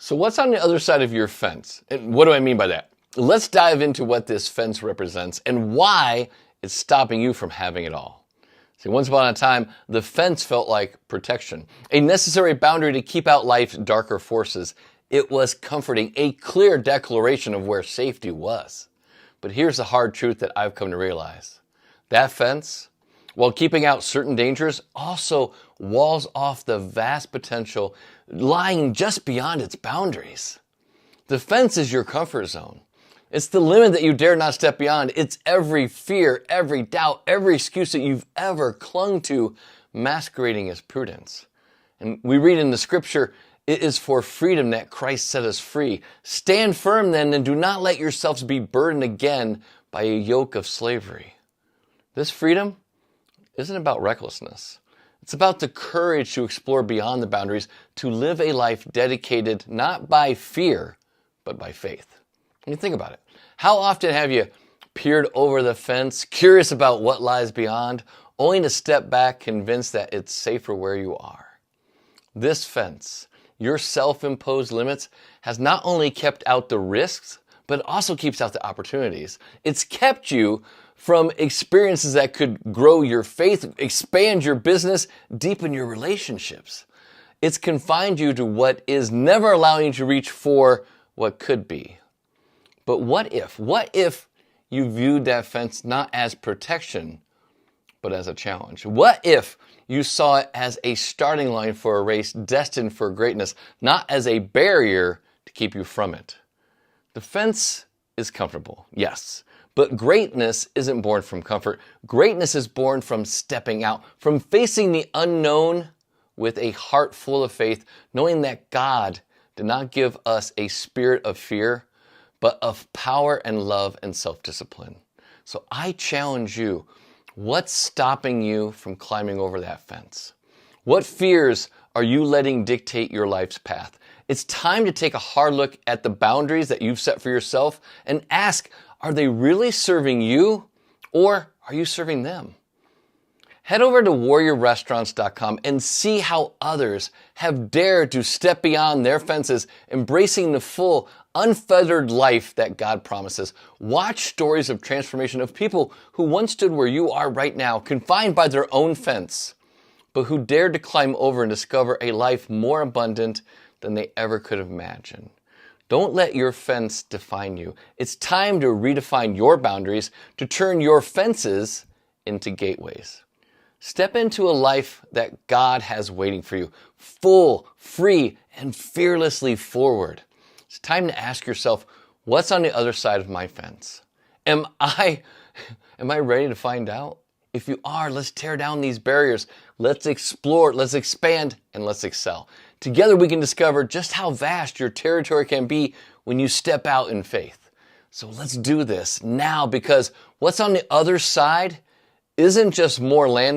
So what's on the other side of your fence? And what do I mean by that? Let's dive into what this fence represents and why it's stopping you from having it all. See, once upon a time, the fence felt like protection, a necessary boundary to keep out life's darker forces. It was comforting, a clear declaration of where safety was. But here's the hard truth that I've come to realize. That fence, while keeping out certain dangers, also walls off the vast potential lying just beyond its boundaries. The fence is your comfort zone. It's the limit that you dare not step beyond. It's every fear, every doubt, every excuse that you've ever clung to masquerading as prudence. And we read in the scripture, it is for freedom that Christ set us free. Stand firm then and do not let yourselves be burdened again by a yoke of slavery. This freedom isn't about recklessness. It's about the courage to explore beyond the boundaries, to live a life dedicated not by fear, but by faith. When you think about it, how often have you peered over the fence, curious about what lies beyond, only to step back convinced that it's safer where you are? This fence, your self-imposed limits, has not only kept out the risks, but it also keeps out the opportunities. It's kept you from experiences that could grow your faith, expand your business, deepen your relationships. It's confined you to what is, never allowing you to reach for what could be. But what if you viewed that fence not as protection, but as a challenge? What if you saw it as a starting line for a race destined for greatness, not as a barrier to keep you from it? The fence is comfortable, yes, but greatness isn't born from comfort. Greatness is born from stepping out, from facing the unknown with a heart full of faith, knowing that God did not give us a spirit of fear, but of power and love and self-discipline. So I challenge you, what's stopping you from climbing over that fence? What fears are you letting dictate your life's path? It's time to take a hard look at the boundaries that you've set for yourself and ask, are they really serving you or are you serving them? Head over to warriorrestaurants.com and see how others have dared to step beyond their fences, embracing the full, unfettered life that God promises. Watch stories of transformation of people who once stood where you are right now, confined by their own fence, but who dared to climb over and discover a life more abundant than they ever could have imagined. Don't let your fence define you. It's time to redefine your boundaries, to turn your fences into gateways. Step into a life that God has waiting for you, full, free, and fearlessly forward. It's time to ask yourself, what's on the other side of my fence? Am I ready to find out? If you are, let's tear down these barriers. Let's explore, let's expand, and let's excel. Together we can discover just how vast your territory can be when you step out in faith. So let's do this now, because what's on the other side isn't just more land